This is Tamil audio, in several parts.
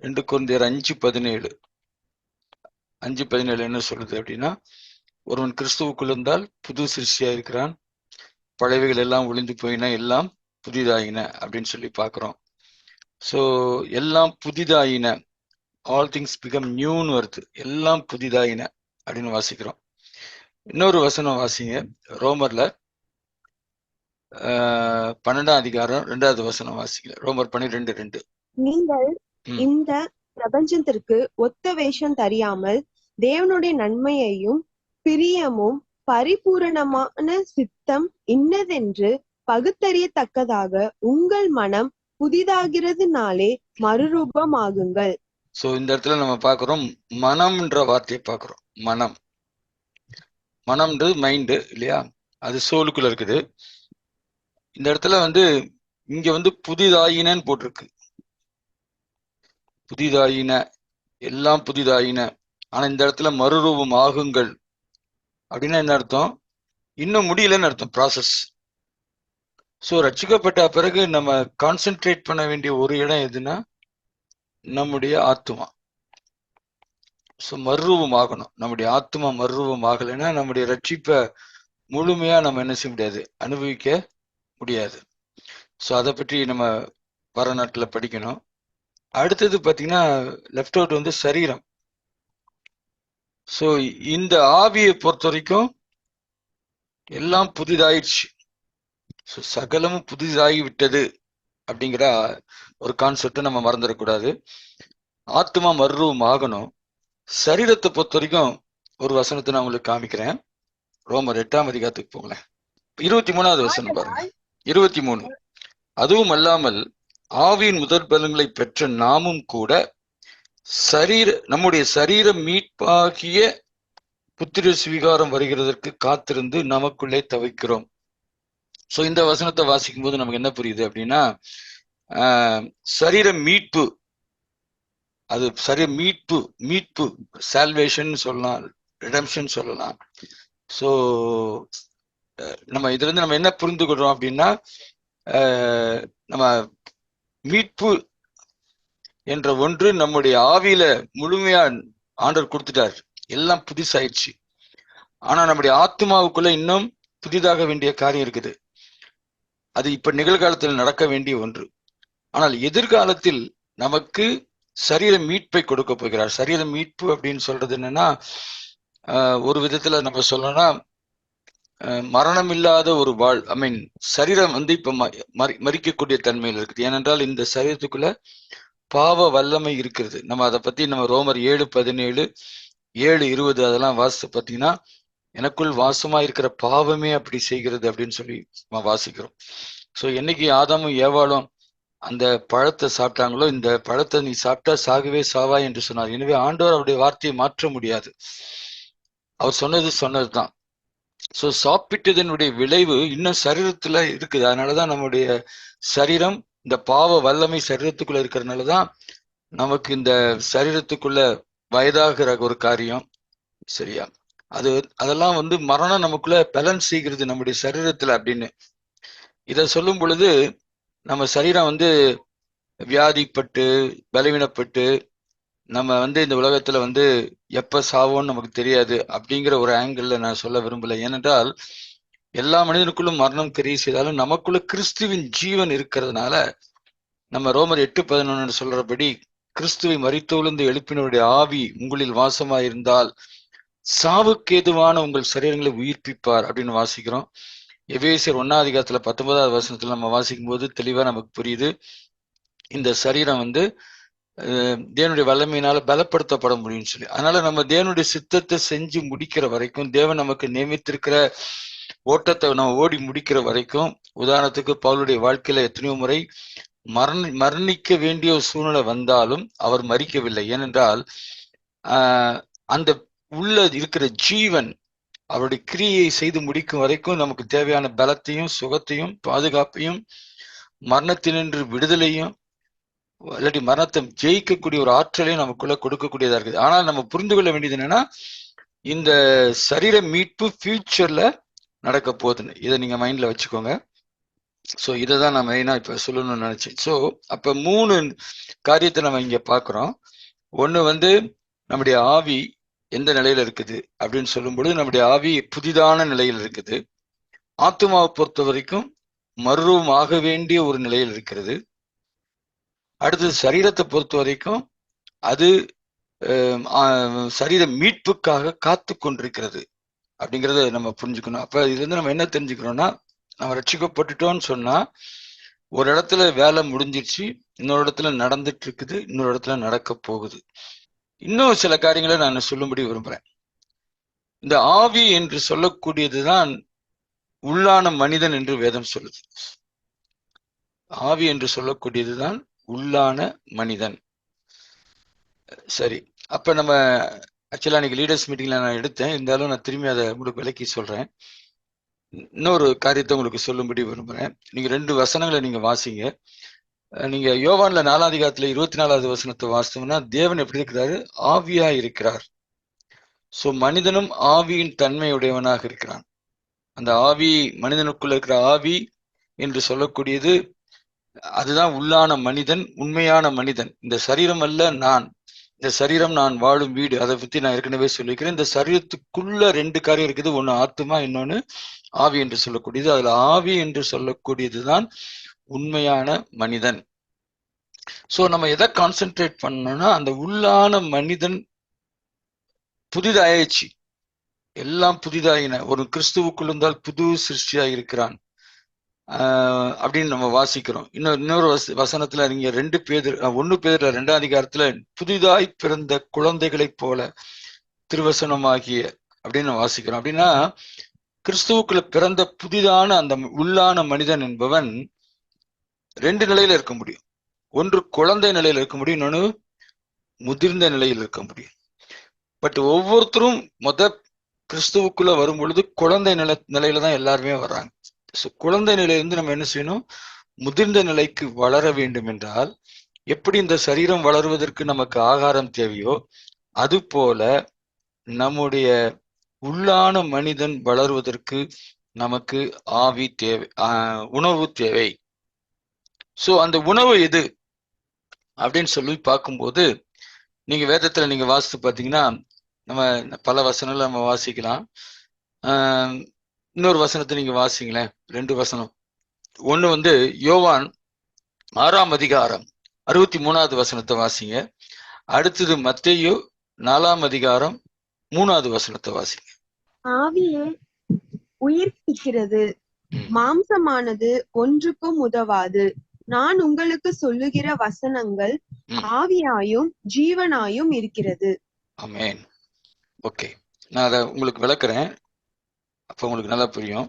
2 கொரிந்தியர் 5:17 என்ன சொல்லுது அப்படின்னா, ஒருவன் கிறிஸ்துவுக்குள் இருந்தால் புது சிருஷ்டியா இருக்கிறான், பழையவைகள் எல்லாம் ஒளிந்து போயின, எல்லாம் புதிதாயின அப்படின்னு சொல்லி பார்க்கிறோம். ஸோ எல்லாம் புதிதாயின, ஆல் திங்ஸ் பிகம் நியூன்னு வருது, எல்லாம் புதிதாயின அப்படின்னு வாசிக்கிறோம். இன்னொரு வசனம் வாசிங்க, ரோமர்ல 12ஆம் அதிகாரம் 2வது வசனம் வாசிங்க. ரோமர் 12:2. நீங்கள் இந்த பிரபஞ்சத்திற்கு ஒத்த வேஷம் தெரியாமல் தேவனுடைய நன்மையையும் பிரியமும் பரிபூரணமான சித்தம் இன்னதென்று பகுத்தறியத்தக்கதாக உங்கள் மனம் புதிதாகிறதுனாலே மறுரூபமாகுங்கள். சோ இந்த இடத்துல நம்ம பார்க்கிறோம், மனம்ன்ற வார்த்தையை பார்க்கிறோம். மனம்ன்றது மைண்டு இல்லையா, அது சோலுக்குள்ள இருக்குது. இந்த இடத்துல இங்க புதிதாயினன்னு போட்டிருக்கு, புதிதாயின, எல்லாம் புதிதாயின. ஆனா இந்த இடத்துல மறுரூபம் ஆகுங்கள் அப்படின்னா என்ன அர்த்தம்? இன்னும் முடியலன்னு அர்த்தம், ப்ராசஸ். ஸோ ரட்சிக்கப்பட்ட பிறகு நம்ம கான்சென்ட்ரேட் பண்ண வேண்டிய ஒரு இடம் எதுனா நம்முடைய ஆத்மா. ஸோ மறுரூபம் ஆகணும். நம்முடைய ஆத்மா மறுரூபம் ஆகலைன்னா நம்முடைய ரட்சிப்பை முழுமையா நம்ம என்ன செய்ய முடியாது, அனுபவிக்க முடியாது. ஸோ அதை பற்றி நம்ம வரநாட்டில் படிக்கணும். அடுத்தது பார்த்தீங்கன்னா லெஃப்ட் அவுட் சரீரம். ஸோ இந்த ஆவியை பொறுத்த வரைக்கும் எல்லாம் புதிதாயிடுச்சு. ஸோ சகலமும் புதிதாகி விட்டது அப்படிங்கிற ஒரு கான்செப்டை நம்ம மறந்துடக்கூடாது. ஆத்மா மறுரூபம் ஆகணும். சரீரத்தை பொறுத்த வரைக்கும் ஒரு வசனத்தை நான் உங்களுக்கு காமிக்கிறேன். ரோமர் 8ஆம் அதிகாரத்துக்கு போங்களேன். 23வது வசனம் பாருங்க. 23. அதுவும் அல்லாமல் ஆவியின் முதற் பலன்களை பெற்ற நாமும் கூட நம்முடைய சரீர மீட்பாகிய புத்திர சுவீகாரம் வருகிறதற்கு காத்திருந்து நமக்குள்ளே தவிக்கிறோம். சோ இந்த வசனத்தை வாசிக்கும் போது நமக்கு என்ன புரியுது அப்படின்னா, சரீர மீட்பு, அது சரீர மீட்பு சால்வேஷன் சொல்லலாம், ரிடம்ஷன் சொல்லலாம். ஸோ நம்ம இதுல இருந்து நம்ம என்ன புரிந்து கொள்றோம் அப்படின்னா, நம்ம மீட்பு என்ற ஒன்று நம்முடைய ஆவியில முழுமையா ஆண்டவர் கொடுத்துட்டார், எல்லாம் புதுசாயிடுச்சு. ஆனா நம்முடைய ஆத்மாவுக்குள்ள இன்னும் புதிதாக வேண்டிய காரியம் இருக்குது. அது இப்ப நிகழ்காலத்தில் நடக்க வேண்டிய ஒன்று. ஆனால் எதிர்காலத்தில் நமக்கு சரீர மீட்பை கொடுக்க போகிறார். சரீர மீட்பு அப்படின்னு சொல்றது என்னன்னா, ஒரு விதத்துல நம்ம சொல்லணும்னா மரணம் இல்லாத ஒரு வாழ், ஐ மீன் சரீரம் இப்ப மறிக்கக்கூடிய தன்மையில் இருக்குது. ஏனென்றால் இந்த சரீரத்துக்குள்ள பாவ வல்லமை இருக்கிறது. நம்ம அதை பத்தி நம்ம ரோமர் 7:17 7:20 அதெல்லாம் வாசித்து பார்த்தீங்கன்னா, எனக்குள் வாசமா இருக்கிற பாவமே அப்படி செய்கிறது அப்படின்னு சொல்லி நம்ம வாசிக்கிறோம். ஸோ என்னைக்கு ஆதாமும் ஏவாளும் அந்த பழத்தை சாப்பிட்டாங்களோ, இந்த பழத்தை நீ சாப்பிட்டா சாகவே சாவா என்று சொன்னார். எனவே ஆண்டவர் அவருடைய வார்த்தையை மாற்ற முடியாது. அவர் சொன்னதுதான். ஸோ சாப்பிட்டதனுடைய விளைவு இன்னும் சரீரத்துல இருக்குது. அதனாலதான் நம்முடைய சரீரம், இந்த பாவ வல்லமை சரீரத்துக்குள்ள இருக்கிறதுனாலதான் நமக்கு இந்த சரீரத்துக்குள்ள வயதாகிற ஒரு காரியம். சரியா? அதெல்லாம் மரணம் நமக்குள்ள பலன் செய்கிறது நம்முடைய சரீரத்துல அப்படின்னு. இத சொல்லும் பொழுது நம்ம சரீரம் வியாதிப்பட்டு பலவீனப்பட்டு நம்ம இந்த உலகத்துல எப்ப சாவோன்னு நமக்கு தெரியாது அப்படிங்கிற ஒரு ஆங்கிள் நான் சொல்ல விரும்பல. ஏனென்றால் எல்லா மனிதனுக்குள்ளும் மரணம் கிரியை செய்தாலும் நமக்குள்ள கிறிஸ்துவின் ஜீவன் இருக்கிறதுனால, நம்ம ரோமர் 8:11 சொல்றபடி கிறிஸ்துவை மரித்தொழுந்து எழுப்பினருடைய ஆவி உங்களில் வாசமாயிருந்தால் சாவுக்கு ஏதுவான உங்கள் சரீரங்களை உயிர்ப்பிப்பார் அப்படின்னு வாசிக்கிறோம். எபேசியர் 1ஆம் அதிகாரத்துல 19வது வசனத்துல நம்ம வாசிக்கும் போது தெளிவா நமக்கு புரியுது, இந்த சரீரம் தேவனுடைய வல்லமையினால பலப்படுத்தப்பட முடியும்னு சொல்லி. அதனால நம்ம தேவனுடைய சித்தத்தை செஞ்சு முடிக்கிற வரைக்கும், தேவன் நமக்கு நியமித்திருக்கிற ஓட்டத்தை நம்ம ஓடி முடிக்கிற வரைக்கும், உதாரணத்துக்கு பவுலுடைய வாழ்க்கையில எத்தனையோ முறை மரணிக்க வேண்டிய ஒரு சூழ்நிலை வந்தாலும் அவர் மரிக்கவில்லை. ஏனென்றால் அந்த உள்ள இருக்கிற ஜீவன் அவருடைய கிரியை செய்து முடிக்கும் வரைக்கும் நமக்கு தேவையான பலத்தையும் சுகத்தையும் பாதுகாப்பையும் மரணத்தினின்று விடுதலையும் இல்லாட்டி மரணத்தை ஜெயிக்கக்கூடிய ஒரு ஆற்றலையும் நமக்குள்ள கொடுக்கக்கூடியதா இருக்குது. ஆனால் நம்ம புரிந்து கொள்ள வேண்டியது என்னன்னா, இந்த சரீர மீட்பு ஃபியூச்சர்ல நடக்க போகுதுன்னு. இதை நீங்க மைண்ட்ல வச்சுக்கோங்க. ஸோ இதை தான் நான் மெயினாக இப்போ சொல்லணும்னு நினைச்சேன். ஸோ அப்போ 3 காரியத்தை நம்ம இங்கே பார்க்குறோம். ஒன்று வந்து நம்முடைய ஆவி எந்த நிலையில இருக்குது அப்படின்னு சொல்லும்பொழுது, நம்முடைய ஆவி புதிதான நிலையில் இருக்குது. ஆத்மாவை பொறுத்த வரைக்கும் மறுரூபம் ஆக வேண்டிய ஒரு நிலையில் இருக்கிறது. அடுத்தது சரீரத்தை பொறுத்த வரைக்கும் அது சரீர மீட்புக்காக காத்து கொண்டிருக்கிறது அப்படிங்கிறத நம்ம புரிஞ்சுக்கணும். அப்ப இதுல இருந்து நம்ம என்ன தெரிஞ்சுக்கிறோம்னா, நம்ம ரட்சிக்கப்பட்டுட்டோம்னு சொன்னா ஒரு இடத்துல வேலை முடிஞ்சிருச்சு, இன்னொரு இடத்துல நடந்துட்டு இருக்குது, இன்னொரு இடத்துல நடக்க போகுது. இன்னும் சில காரியங்களை நான் சொல்லும்படி விரும்புறேன். இந்த ஆவி என்று சொல்லக்கூடியதுதான் உள்ளான மனிதன் என்று வேதம் சொல்லுது. ஆவி என்று சொல்லக்கூடியதுதான் உள்ளான மனிதன். சரி, அப்ப நம்ம ஆக்சுவலா அன்னைக்கு லீடர்ஸ் மீட்டிங்ல நான் எடுத்தேன், இருந்தாலும் நான் திரும்பி அதை உங்களுக்கு விளக்கி சொல்றேன். இன்னொரு காரியத்தை உங்களுக்கு சொல்லும்படி விரும்புறேன். நீங்க 2 வசனங்களை நீங்க வாசிங்க. நீங்க யோவான்ல 4ஆம் அதிகாரத்துல 24வது வசனத்தை வாசித்தோம்னா, தேவன் எப்படி இருக்கிறாரு? ஆவியா இருக்கிறார். சோ மனிதனும் ஆவியின் தன்மையுடையவனாக இருக்கிறான். அந்த ஆவி, மனிதனுக்குள்ள இருக்கிற ஆவி என்று சொல்லக்கூடியது அதுதான் உள்ளான மனிதன், உண்மையான மனிதன். இந்த சரீரம் அல்ல நான், இந்த சரீரம் நான் வாழும் வீடு. அதை பத்தி நான் ஏற்கனவே சொல்லிக்கிறேன். இந்த சரீரத்துக்குள்ள 2 காரியம் இருக்குது. ஒண்ணு ஆத்மா, இன்னொன்னு ஆவி என்று சொல்லக்கூடியது. அதுல ஆவி என்று சொல்லக்கூடியதுதான் உண்மையான மனிதன். சோ நம்ம எதை கான்சென்ட்ரேட் பண்ணோம்னா, அந்த உள்ளான மனிதன் புதிதாயிடுச்சு, எல்லாம் புதிதாயின. ஒரு கிறிஸ்துவுக்குள் இருந்தால் புது சிருஷ்டியாக இருக்கிறான் அப்படின்னு நம்ம வாசிக்கிறோம். இன்னொரு வசனத்துல நீங்க 1 பேதுரு 2ஆம் அதிகாரத்துல புதிதாய் பிறந்த குழந்தைகளைப் போல திருவசனமாகிய அப்படின்னு வாசிக்கிறோம். அப்படின்னா கிறிஸ்துவுக்குள்ள பிறந்த புதிதான அந்த உள்ளான மனிதன் என்பவன் 2 நிலையில இருக்க முடியும். ஒன்று குழந்தை நிலையில இருக்க முடியும், இன்னொன்னு முதிர்ந்த நிலையில் இருக்க முடியும். பட் ஒவ்வொருத்தரும் கிறிஸ்துவுக்குள்ள வரும் பொழுது குழந்தை நிலையில தான் எல்லாருமே வர்றாங்க. குழந்தை நிலையிலிருந்து நம்ம என்ன செய்யணும்? முதிர்ந்த நிலைக்கு வளர வேண்டும் என்றால், எப்படி இந்த சரீரம் வளருவதற்கு நமக்கு ஆகாரம் தேவையோ, அது போல நம்முடைய உள்ளான மனிதன் வளருவதற்கு நமக்கு ஆவி தேவை, உணவு தேவை. சோ அந்த உணவு எது அப்படின்னு சொல்லி பார்க்கும்போது, நீங்க வேதத்துல நீங்க வாசித்து பார்த்தீங்கன்னா, நம்ம பல வசனங்களை நம்ம வாசிக்கலாம். இன்னொரு வசனத்தை நீங்க வாசிங்களேன், 2 வசனம். ஒண்ணு வந்து யோவான் 6ஆம் அதிகாரம் 63வது வசனத்தை வாசிங்க. அடுத்தது மத்தேயு 4ஆம் அதிகாரம் 3வது வசனத்தை வாசிங்க. ஆவியே உயிர்ப்பிக்கிறது, மாம்சமானது ஒன்றுக்கும் உதவாது. நான் உங்களுக்கு சொல்லுகிற வசனங்கள் ஆவியாயும் ஜீவனாயும் இருக்கிறது. ஆமென். ஓகே, நான் அதை உங்களுக்கு விளக்குறேன், அப்ப உங்களுக்கு நல்லா புரியும்.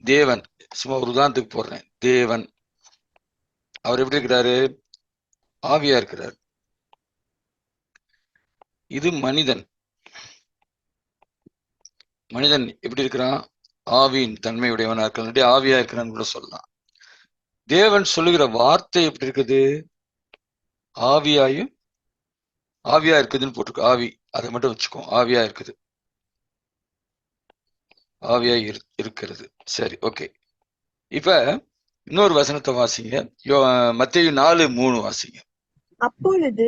தேவன், சும்மா ஒரு உதாரணத்துக்கு போடுறேன். தேவன் அவர் எப்படி இருக்கிறாரு? ஆவியா இருக்கிறார். இது மனிதன். மனிதன் எப்படி இருக்கிறான்? ஆவியின் தன்மையுடையவனா இருக்கிற, ஆவியா இருக்கிறான்னு கூட சொல்லலாம். தேவன் சொல்லுகிற வார்த்தை எப்படி இருக்குது? ஆவியா இருக்குதுன்னு போட்டிருக்கு. ஆவி, அதை மட்டும் வச்சுக்கோ, ஆவியா இருக்குது, ஆவியா இருக்கிறது. சரி, ஓகே. இப்ப இன்னொரு வசனத்தை வாசிங்க. மத்தேயு 4:3 வாசிங்க. அப்பொழுது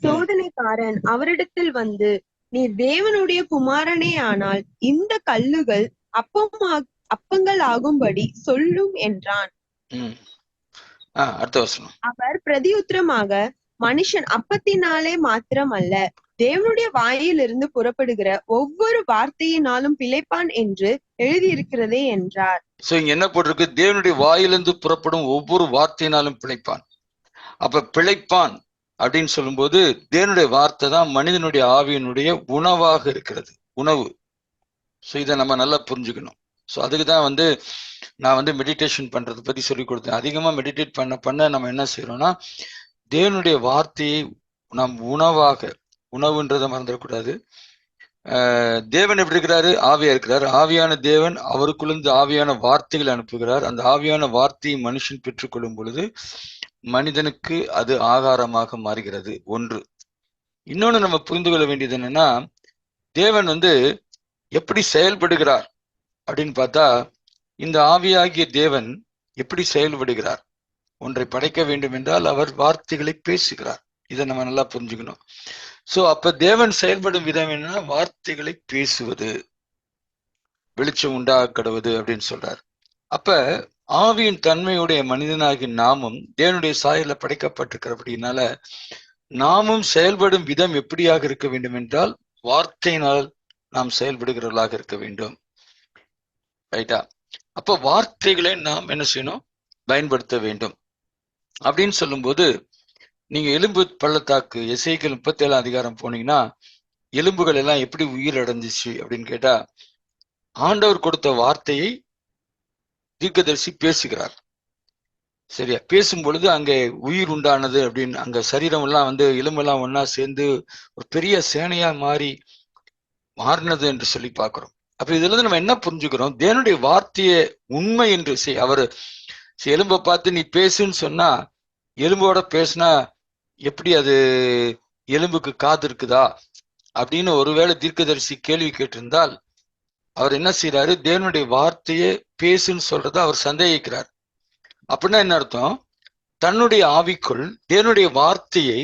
சோதனைக்காரன் அவரிடத்தில் வந்து, நீர் தேவனுடைய குமாரனே ஆனால் இந்த கல்லுகள் அப்பங்கள் ஆகும்படி சொல்லும் என்றான். அடுத்த வசனம். அவர் பிரதியுத்தரமாக, மனுஷன் அப்பத்தினாலே மாத்திரம் அல்ல, தேவனுடைய வாயிலிருந்து புறப்படுகிற ஒவ்வொரு வார்த்தையினாலும் பிழைப்பான் என்று எழுதியிருக்கிறதே என்றார். சோ இங்க என்ன போட்டிருக்கு? தேவனுடைய வாயிலிருந்து புறப்படும் ஒவ்வொரு வார்த்தையினாலும் பிழைப்பான். அப்ப பிழைப்பான் அப்படின்னு சொல்லும்போது தேவனுடைய வார்த்தை தான் மனிதனுடைய ஆவியினுடைய உணவாக இருக்கிறது, உணவு. ஸோ இதை நம்ம நல்லா புரிஞ்சுக்கணும். ஸோ அதுக்கு தான் வந்து நான் வந்து மெடிடேஷன் பண்றதை பத்தி சொல்லி கொடுத்தேன். அதிகமா மெடிடேட் பண்ண நம்ம என்ன செய்யறோம்னா, தேவனுடைய வார்த்தையை நாம் உணவுன்றதை மறந்துடக்கூடாது. தேவன் எப்படி இருக்கிறாரு? ஆவியா இருக்கிறார். ஆவியான தேவன் அவருக்குள்ளிருந்து ஆவியான வார்த்தைகளை அனுப்புகிறார். அந்த ஆவியான வார்த்தையை மனுஷன் பெற்றுக்கொள்ளும் பொழுது மனிதனுக்கு அது ஆகாரமாக மாறுகிறது. ஒன்று. இன்னொன்னு நம்ம புரிந்து கொள்ள வேண்டியது என்னன்னா, தேவன் வந்து எப்படி செயல்படுகிறார் அப்படின்னு பார்த்தா, இந்த ஆவியாகிய தேவன் எப்படி செயல்படுகிறார்? ஒன்றை படைக்க வேண்டும் என்றால் அவர் வார்த்தைகளை பேசுகிறார். இதை நம்ம நல்லா புரிஞ்சுக்கணும். சோ அப்ப தேவன் செயல்படும் விதம் என்னன்னா வார்த்தைகளை பேசுவது, வெளிச்சம் உண்டாக கடவுது அப்படின்னு சொல்றார். அப்ப ஆவியின் தன்மையுடைய மனிதனாகி நாமும் தேவனுடைய சாயல படைக்கப்பட்டிருக்கிறபடினால நாமும் செயல்படும் விதம் எப்படியாக இருக்க வேண்டும் என்றால் வார்த்தையினால் நாம் செயல்படுகிறவர்களாக இருக்க வேண்டும். ரைட்டா? அப்ப வார்த்தைகளை நாம் என்ன செய்யணும்? பயன்படுத்த வேண்டும். அப்படின்னு சொல்லும்போது நீங்க எலும்பு பள்ளத்தாக்கு எசேக்கியேல் 37 அதிகாரம் போனீங்கன்னா எலும்புகள் எல்லாம் எப்படி உயிர் அடைஞ்சிச்சு அப்படின்னு கேட்டா, ஆண்டவர் கொடுத்த வார்த்தையை தீர்க்கதரிசி பேசுகிறார். சரியா? பேசும் பொழுது அங்கே உயிர் உண்டானது அப்படின்னு, அங்க சரீரம் எல்லாம் எலும்பெல்லாம் ஒன்னா சேர்ந்து ஒரு பெரிய சேனையா மாறினது என்று சொல்லி பார்க்கிறோம். அப்ப இதுல இருந்து நம்ம என்ன புரிஞ்சுக்கிறோம்? தேவனுடைய வார்த்தையை உண்மை என்று அவரு எலும்பை பார்த்து நீ பேசுன்னு சொன்னா, எலும்போட பேசினா எப்படி அது எலும்புக்கு காது இருக்குதா அப்படின்னு ஒருவேளை தீர்க்கதரிசி கேள்வி கேட்டிருந்தால் அவர் என்ன செய்யறாரு? தேவனுடைய வார்த்தையை பேசுன்னு சொல்றத அவர் சந்தேகிக்கிறார். அப்படின்னா என்ன அர்த்தம்? தன்னுடைய ஆவிக்குள் தேவனுடைய வார்த்தையை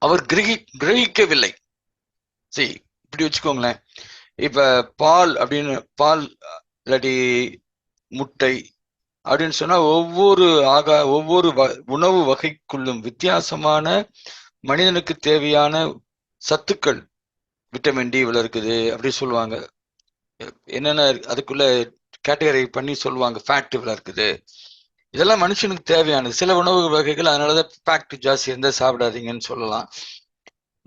அவர் கிரகிக்கவில்லை. சரி, இப்படி வச்சுக்கோங்களேன். இப்ப பால் அப்படின்னு, பால் இல்லாட்டி முட்டை அப்படின்னு சொன்னா ஒவ்வொரு உணவு வகைக்குள்ளும் வித்தியாசமான மனிதனுக்கு தேவையான சத்துக்கள், விட்டமின் டி இவ்வளவு இருக்குது அப்படி சொல்லுவாங்க. என்னென்ன அதுக்குள்ள கேட்டகரி பண்ணி சொல்லுவாங்க. ஃபேக்ட் இவ்வளவு இருக்குது, இதெல்லாம் மனுஷனுக்கு தேவையானது. சில உணவு வகைகள் அதனாலதான் ஃபேக்ட் ஜாஸ்தி இருந்தா சாப்பிடாதீங்கன்னு சொல்லலாம்.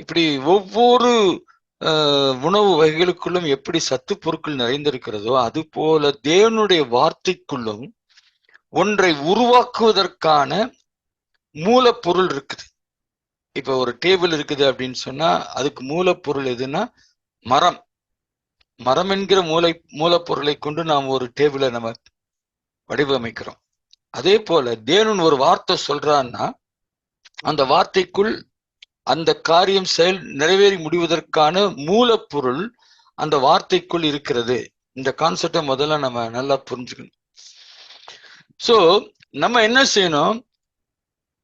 இப்படி ஒவ்வொரு உணவு வகைகளுக்குள்ளும் எப்படி சத்து பொருட்கள் நிறைந்திருக்கிறதோ அது போல தேவனுடைய வார்த்தைக்குள்ளும் ஒன்றை உருவாக்குவதற்கான மூலப்பொருள் இருக்குது. இப்ப ஒரு டேபிள் இருக்குது அப்படின்னு சொன்னா அதுக்கு மூலப்பொருள் எதுன்னா மரம். மரம் என்கிற மூலப்பொருளை கொண்டு நாம் ஒரு டேபிளை நம்ம வடிவமைக்கிறோம். அதே போல தேவன் ஒரு வார்த்தை சொல்றான்னா அந்த வார்த்தைக்குள் அந்த காரியம் நிறைவேறி முடிவதற்கான மூலப்பொருள் அந்த வார்த்தைக்குள் இருக்கிறது. இந்த கான்செப்டை முதல்ல நம்ம நல்லா புரிஞ்சுக்கணும். சோ நம்ம என்ன செய்யணும்?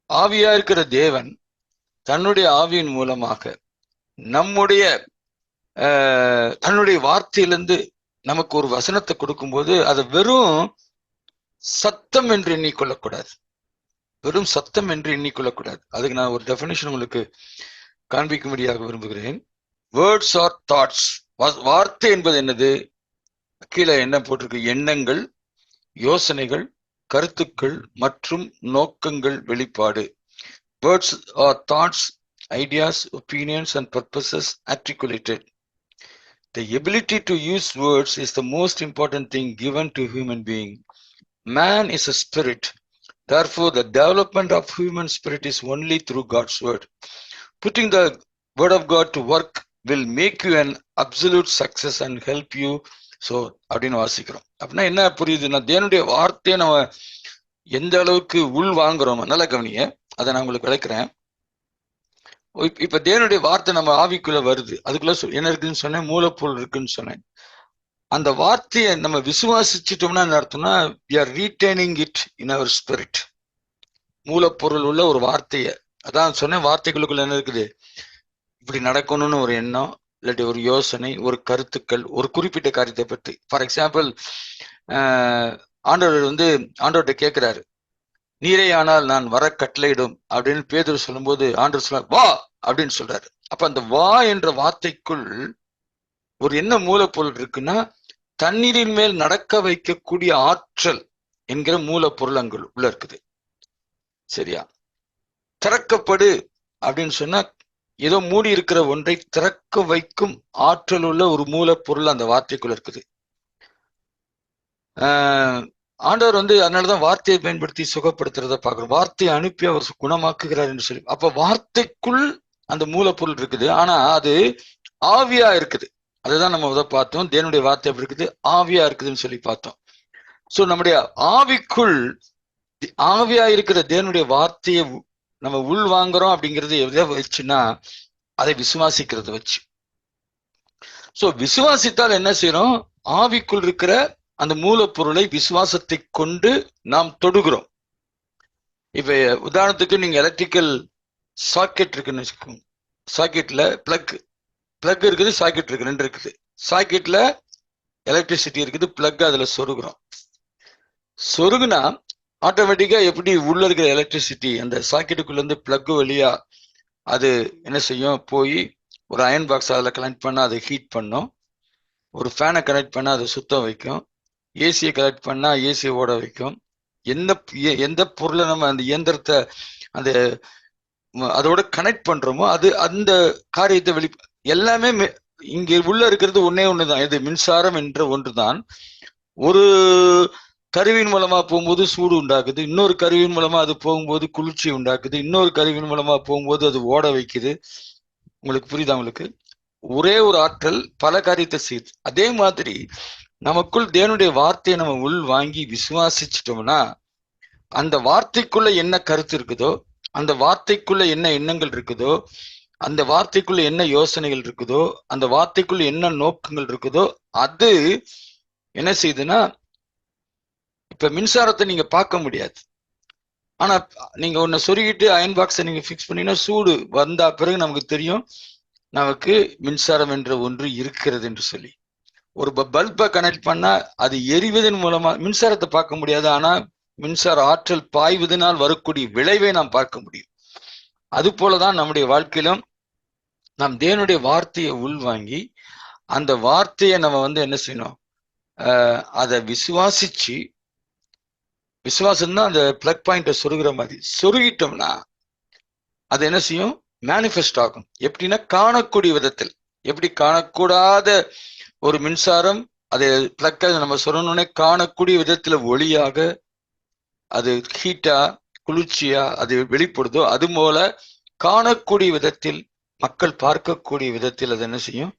ஆவியா இருக்கிற தேவன் தன்னுடைய ஆவியின் மூலமாக தன்னுடைய வார்த்தையிலிருந்து நமக்கு ஒரு வசனத்தை கொடுக்கும்போது அதை வெறும் சத்தம் என்று எண்ணிக்கொள்ளக்கூடாது. வெறும் சத்தம் என்று எண்ணிக்கொள்ளக்கூடாது. அதுக்கு நான் ஒரு டெஃபினிஷன் உங்களுக்கு காண்பிக்கும்படியாக விரும்புகிறேன். Words R thoughts. வார்த்தை என்பது என்னது? கீழே என்ன போட்டிருக்கு? எண்ணங்கள், யோசனைகள், கருத்துக்கள் மற்றும் நோக்கங்கள், வெளிப்பாடு. Words are thoughts, ideas, opinions and purposes articulated. The ability to use words is the most important thing given to human being. Man is a spirit. Therefore, the development of human spirit is only through God's word. Putting the word of God to work will make you an absolute success and help you. So, அப்படின்னு வாசிக்கிறோம். அப்படின்னா என்ன புரியுதுன்னா, தேவனுடைய வார்த்தையை நம்ம எந்த அளவுக்கு உள் வாங்குறோம், நல்ல கவனிய, அதை நான் உங்களுக்கு விளக்குறேன். இப்ப தேவனுடைய வார்த்தை நம்ம ஆவிக்குள்ள வருது. அதுக்குள்ள என்ன இருக்குன்னு சொன்னேன்? மூலப்பொருள் இருக்குன்னு சொன்னேன். அந்த வார்த்தையை நம்ம விசுவாசிச்சிட்டோம்னா என்ன அர்த்தம்னா, we are retaining it in our spirit. மூலப்பொருள் உள்ள ஒரு வார்த்தையை, அதான் சொன்னேன், வார்த்தைகளுக்குள்ள என்ன இருக்குது? இப்படி நடக்கணும்னு ஒரு எண்ணம், இல்லாட்டி ஒரு யோசனை, ஒரு கருத்துக்கள், ஒரு குறிப்பிட்ட காரியத்தை பற்றி. ஃபார் எக்ஸாம்பிள், ஆண்டவர்கிட்ட கேட்கிறாரு, நீரே ஆனால் நான் வர கட்டளையிடும் அப்படின்னு பேதுரு சொல்லும்போது ஆண்டவர் சொல்ல வா அப்படின்னு சொல்றாரு. அப்ப அந்த வா என்ற வார்த்தைக்குள் ஒரு என்ன மூலப்பொருள் இருக்குன்னா, தண்ணீரின் மேல் நடக்க வைக்கக்கூடிய ஆற்றல் என்கிற மூலப்பொருள் அங்கு உள்ள இருக்குது. சரியா? திறக்கப்படு அப்படின்னு சொன்னா ஏதோ மூடி இருக்கிற ஒன்றை திறக்க வைக்கும் ஆற்றல் உள்ள ஒரு மூலப்பொருள் அந்த வார்த்தைக்குள்ள இருக்குது. ஆண்டவர் அதனாலதான் வார்த்தையை பயன்படுத்தி சுகப்படுத்துறத பாக்குறோம். வார்த்தையை அனுப்பி அவர் குணமாக்குகிறார் என்று சொல்லி. அப்ப வார்த்தைக்குள் அந்த மூலப்பொருள் இருக்குது. ஆனா அது ஆவியா இருக்குது. அதுதான் நம்ம பார்த்தோம். தேவனுடைய வார்த்தை எப்படி இருக்குது? ஆவியா இருக்குதுன்னு சொல்லி பார்த்தோம். சோ நம்முடைய ஆவிக்குள் ஆவியா இருக்கிற தேவனுடைய வார்த்தையை நம்ம உள் வாங்குறோம் அப்படிங்கிறது எதை வச்சுன்னா, அதை விசுவாசிக்கிறத வச்சு. சோ விசுவாசித்தால் என்ன செய்யறோம்? ஆவிக்குள் இருக்கிற அந்த மூலப்பொருளை விசுவாசத்தை கொண்டு நாம் தொடுகிறோம். இப்ப உதாரணத்துக்கு நீங்க எலக்ட்ரிக்கல் சாக்கெட் இருக்குன்னு வச்சுக்கோங்க. சாக்கெட்ல பிளக் இருக்குது, சாக்கெட் இருக்கு, ரெண்டு இருக்குது. சாக்கெட்ல எலக்ட்ரிசிட்டி இருக்குது, பிளக் அதுல சொருகிறோம். சொருகுனா ஆட்டோமேட்டிக்கா எப்படி உள்ள இருக்கிற எலக்ட்ரிசிட்டி அந்த சாக்கெட்டுக்குள்ள இருந்து பிளக் வழியா அது என்ன செய்யும், போய் ஒரு அயன் பாக்ஸ் அதில் கனெக்ட் பண்ணா அதை ஹீட் பண்ணும், ஒரு ஃபேனை கனெக்ட் பண்ணா அதை சுத்தம் வைக்கும், ஏசியை கனெக்ட் பண்ணா ஏசியை ஓட வைக்கும். எந்த பொருளை நம்ம அந்த இயந்திரத்தை அந்த அதோட கனெக்ட் பண்றோமோ அது அந்த காரியத்தை எல்லாமே இங்க உள்ள இருக்கிறது ஒன்னே ஒண்ணுதான். இது மின்சாரம் என்ற ஒன்றுதான். ஒரு கருவியின் மூலமா போகும்போது சூடு உண்டாக்குது, இன்னொரு கருவியின் மூலமா அது போகும்போது குளிர்ச்சி உண்டாக்குது, இன்னொரு கருவியின் மூலமா போகும்போது அது ஓட வைக்குது. உங்களுக்கு புரியுதா? உங்களுக்கு ஒரே ஒரு ஆற்றல் பல காரியத்தை செய்யுது. அதே மாதிரி நமக்குள் தேவனுடைய வார்த்தையை நம்ம உள் வாங்கி விசுவாசிச்சிட்டோம்னா அந்த வார்த்தைக்குள்ள என்ன கருத்து இருக்குதோ, அந்த வார்த்தைக்குள்ள என்ன எண்ணங்கள் இருக்குதோ, அந்த வார்த்தைக்குள்ள என்ன யோசனைகள் இருக்குதோ, அந்த வார்த்தைக்குள்ள என்ன நோக்கங்கள் இருக்குதோ, அது என்ன செய்யுதுன்னா, இப்ப மின்சாரத்தை நீங்க பார்க்க முடியாது. ஆனா நீங்க ஒன்னு சொருகிட்டு அயன் பாக்ஸை நீங்க பிக்ஸ் பண்ணீங்கன்னா சூடு வந்தா பிறகு நமக்கு தெரியும் நமக்கு மின்சாரம் என்ற ஒன்று இருக்கிறது என்று சொல்லி. ஒரு பல்பை கனெக்ட் பண்ணா அது எரிவதன் மூலமா மின்சாரத்தை பார்க்க முடியாது, ஆனா மின்சார ஆற்றல் பாய்வதனால் வரக்கூடிய விளைவை நாம் பார்க்க முடியும். அது போலதான் நம்முடைய வாழ்க்கையிலும் நாம் தேவனுடைய வார்த்தையை உள்வாங்கி அந்த வார்த்தையை நம்ம என்ன செய்யணும், அதை விசுவாசிச்சு, விசுவாசம் தான் அந்த பிளக் பாயிண்ட சொருகிற மாதிரி சொருகிட்டோம்னா அது என்ன செய்யும், மேனிஃபெஸ்ட் ஆகும். எப்படின்னா காணக்கூடிய விதத்தில். எப்படி காணக்கூடாத ஒரு மின்சாரம் அதை பிளக்கை நம்ம சொன்னோன்னே காணக்கூடிய விதத்துல ஒளியாக அது ஹீட்டா குளிர்ச்சியா அது வெளிப்படுதோ, அது போல காணக்கூடிய விதத்தில் மக்கள் பார்க்கக்கூடிய விதத்தில் அது என்ன செய்யும்,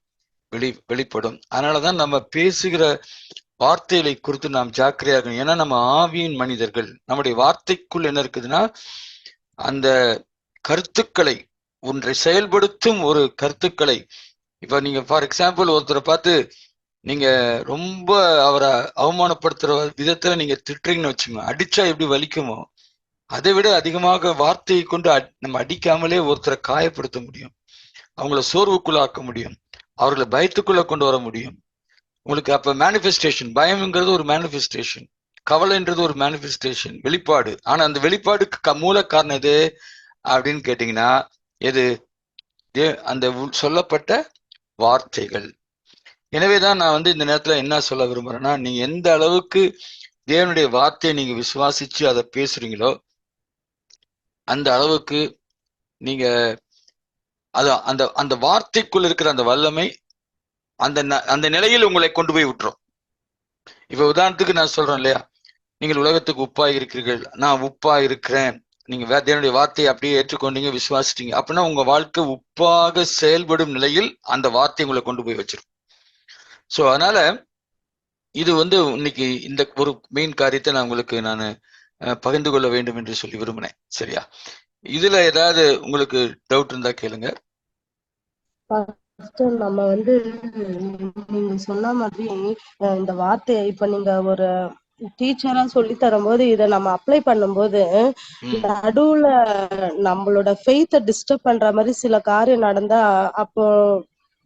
வெளிப்படும். அதனாலதான் நம்ம பேசுகிற வார்த்தைகளை குறித்து நாம் ஜாக்கிரதையாக. ஏன்னா நம்ம ஆவியின் மனிதர்கள். நம்முடைய வார்த்தைக்குள் என்ன இருக்குதுன்னா அந்த கருத்துக்களை ஒன்றை செயல்படுத்தும் ஒரு கருத்துக்களை. இப்ப நீங்க ஃபார் எக்ஸாம்பிள் ஒருத்தரை பார்த்து நீங்க ரொம்ப அவரை அவமானப்படுத்துற விதத்துல நீங்க திட்டுறீங்கன்னு வச்சுங்க, அடிச்சா எப்படி வலிக்குமோ அதை விட அதிகமாக வார்த்தையை கொண்டு நம்ம அடிக்காமலே ஒருத்தரை காயப்படுத்த முடியும், அவங்கள சோர்வுக்குள்ள ஆக்க முடியும், அவர்களை பயத்துக்குள்ள கொண்டு வர முடியும். உங்களுக்கு அப்ப மேனிஃபெஸ்டேஷன், பயம்ங்கிறது ஒரு மேனிஃபெஸ்டேஷன், கவலைன்றது ஒரு மேனிஃபெஸ்டேஷன், வெளிப்பாடு. ஆனா அந்த வெளிப்பாடுக்கு மூல காரணம் எது அப்படின்னு கேட்டீங்கன்னா எது, அந்த சொல்லப்பட்ட வார்த்தைகள். எனவேதான் நான் இந்த நேரத்துல என்ன சொல்ல விரும்புறேன்னா, நீங்க எந்த அளவுக்கு தேவனுடைய வார்த்தையை நீங்க விசுவாசிச்சு அதை பேசுறீங்களோ அந்த அளவுக்கு நீங்க அந்த அந்த வார்த்தைக்குள்ள இருக்கிற அந்த வல்லமை அந்த நிலையில் உங்களை கொண்டு போய் விட்டுரும். இப்ப உதாரணத்துக்கு நான் சொல்றேன் இல்லையா, நீங்கள் உலகத்துக்கு உப்பாய் இருக்கிறீர்கள், நான் உப்பா இருக்கிறேன். நீங்க தேவனுடைய வார்த்தையை அப்படியே ஏற்றுக்கொண்டீங்க, விசுவாசிட்டீங்க அப்படின்னா உங்க வாழ்க்கை உப்பாக செயல்படும் நிலையில் அந்த வார்த்தை உங்களை கொண்டு போய் வச்சிரும். சோ அதனால இது இன்னைக்கு இந்த ஒரு மெயின் காரியத்தை நான் உங்களுக்கு பகிர்ந்து கொள்ள வேண்டும் என்று சொல்லி விரும்பினேன். சரியா? இதுல ஏதாவது உங்களுக்கு டவுட் இருந்தா கேளுங்க. நம்ம நீங்க சொன்ன மாதிரி இந்த வார்த்தையை இப்ப நீங்க ஒரு டீச்சரா சொல்லி தரும்போது இதை நம்ம அப்ளை பண்ணும்போது நடுவுல நம்மளோட ஃபெய்த்தை டிஸ்டர்ப் பண்ற மாதிரி சில காரியம் நடந்தா அப்போ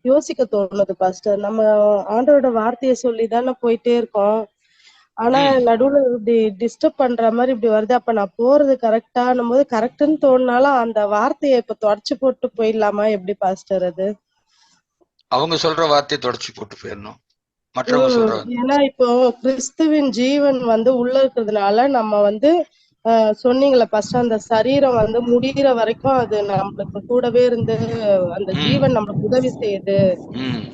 யோசிக்க தோணுது பாஸ்டர். நம்ம ஆண்டவரோட வார்த்தையை சொல்லிதானே போயிட்டே இருக்கோம், ஆனா நடுவுல இப்படி டிஸ்டர்ப் பண்ற மாதிரி இப்படி வருது. அப்ப நான் போறது கரெக்டானும் போது கரெக்டுன்னு தோணுனாலும் அந்த வார்த்தையை இப்ப தொடச்சு போட்டு போயிடலாமா எப்படி பாஸ்டர்? அது அவங்க சொல்ற வார்த்தையை தொடச்சு போட்டு போயிடணும், மற்றவங்க சொல்றாங்க. ஏன்னா இப்போ கிறிஸ்துவின் ஜீவன் உள்ள இருக்கிறதுனால நம்ம சொன்னீங்களே ஃபர்ஸ்ட், அந்த சரீரம் முடிகிற வரைக்கும் அது நம்மளுக்கு கூடவே இருந்து அந்த ஜீவன் நம்மளுக்கு உதவி செய்யுது.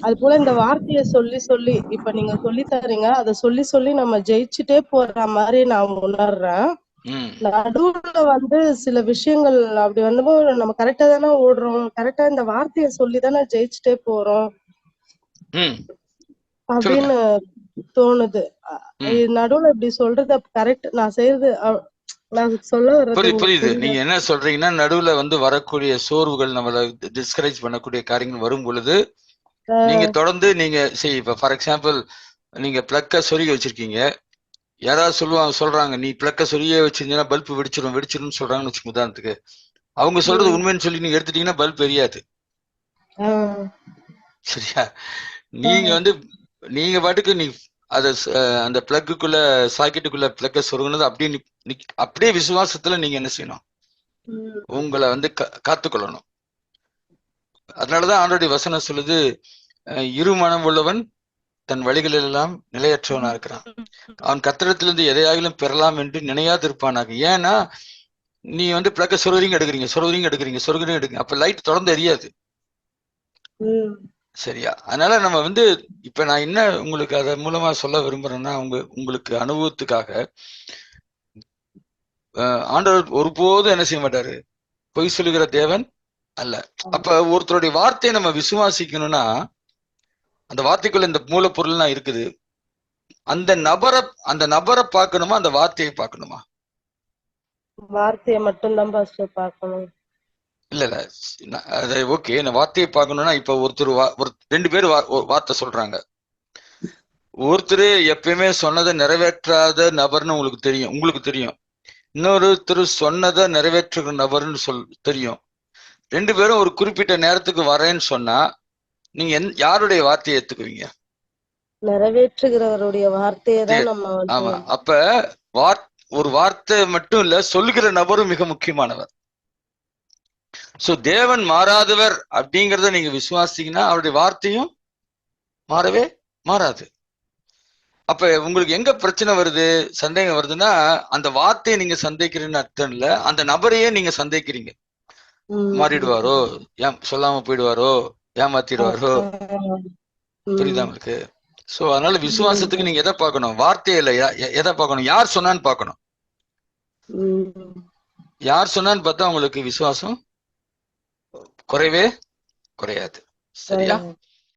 அது போல இந்த வார்த்தைய சொல்லி சொல்லி இப்ப நீங்க சொல்லி தரீங்க, அதை சொல்லி சொல்லி நம்ம ஜெயிச்சுட்டே போற மாதிரி நான் உணர்றேன். நடுவுல சில விஷயங்கள் அப்படி நம்ம கரெக்டா தானே ஓடுறோம், கரெக்டா இந்த வார்த்தைய சொல்லிதானே ஜெயிச்சுட்டே போறோம் அப்படின்னு தோணுது. நடுவுல இப்படி சொல்றது கரெக்ட், நான் செய்யறது நான் சொல்ல வர்றது புரியுது. நீங்க என்ன சொல்றீங்கன்னா நடுவுல வரக்கூடிய சோர்வுகள், நம்மள டிஸ்கரேஜ் பண்ணக்கூடிய காரியங்கள் வரும் பொழுது நீங்க தொடர்ந்து நீங்க இப்ப ஃபார் எக்ஸாம்பிள் நீங்க பிளக்க சொருகி வச்சிருக்கீங்க. யாராவது சொல்றாங்க நீ பிளக்க சொருகியே வச்சிருந்தீங்கன்னா பல்பு வெடிச்சிரும் சொல்றாங்கன்னு வச்சுக்கோங்க உதாரணத்துக்கு. அவங்க சொல்றது உண்மைன்னு சொல்லி நீங்க எடுத்துட்டீங்கன்னா பல்ப் எரியாது. சரியா? நீங்க பாட்டுக்கு நீ அத அந்த பிளக்குக்குள்ள சாக்கெட்டுக்குள்ள பிளக்க சொருகுனது அப்படியே விசுவாசத்துல நீங்க என்ன செய்யணும்? உங்களை காத்துக்கொள்ளணும். அதனாலதான் ஆண்டவருடைய வசனம் சொல்லுது, இரு மனம் உள்ளவன் தன் வழிகளில் எல்லாம் நிலையற்றவனா இருக்கிறான். அவன் கத்திரத்திலிருந்து எதையாகிலும் பெறலாம் என்று நினையாது இருப்பானாக. ஏன்னா நீ பிளக்க சொருகிறீங்க எடுக்கிறீங்க, அப்ப லைட் தொடர்ந்து எரியாது. சரியா? அதனால நம்ம இப்ப நான் என்ன உங்களுக்கு அதன் மூலமா சொல்ல விரும்புறேன்னா, உங்களுக்கு அனுபவத்துக்காக ஆண்டவர் ஒருபோதும் என்ன செய்ய மாட்டாரு, பொய் சொல்லுகிற தேவன் அல்ல. அப்ப ஒருத்தருடைய வார்த்தையை நம்ம விசுவாசிக்கணும்னா அந்த வார்த்தைக்குள்ள இந்த மூலப்பொருள்லாம் இருக்குது. அந்த நபரை பார்க்கணுமா, அந்த வார்த்தையை பார்க்கணுமா? வார்த்தையை மட்டும்தான் பாஸ்டர் பார்க்கணும். இல்ல அது ஓகே. நான் வார்த்தையை பார்க்கணும்னா இப்ப ஒரு 2 பேர் வார்த்தை சொல்றாங்க. ஒருத்தர் எப்பயுமே சொன்னதை நிறைவேற்றாத நபர்னு உங்களுக்கு தெரியும். இன்னொருத்தர் சொன்னதை நிறைவேற்றுகிற நபர்னு தெரியும். 2 பேரும் ஒரு குறிப்பிட்ட நேரத்துக்கு வரேன்னு சொன்னா நீங்க யாருடைய வார்த்தையை ஏத்துக்குவீங்க? நிறைவேற்றுகிறவருடைய வார்த்தையை தான் நம்ம. ஆமா. அப்ப ஒரு வார்த்தை மட்டும் இல்ல, சொல்லுகிற நபரும் மிக முக்கியமானவர். சோ தேவன் மாறாதவர் அப்படிங்கறத நீங்க விசுவாசிங்கன்னா அவருடைய வார்த்தையும் மாறவே மாறாது. அப்ப உங்களுக்கு எங்க பிரச்சனை வருது, சந்தேகம் வருதுன்னா, அந்த வார்த்தையை நீங்க சந்தேகிக்கிறீங்கன்னு அர்த்தம் இல்ல, அந்த நபரையே நீங்க சந்தேகிக்கிறீங்க. மாறிடுவாரோ, சொல்லாம போயிடுவாரோ, ஏமாத்திடுவாரோ. புரியுதா உங்களுக்கு? சோ அதனால விசுவாசத்துக்கு நீங்க எதை பார்க்கணும்? வார்த்தையில எதை பார்க்கணும்? யார் சொன்னான்னு பார்க்கணும். யார் சொன்னான்னு பார்த்தா உங்களுக்கு விசுவாசம் குறையவே குறையாது. சரியா?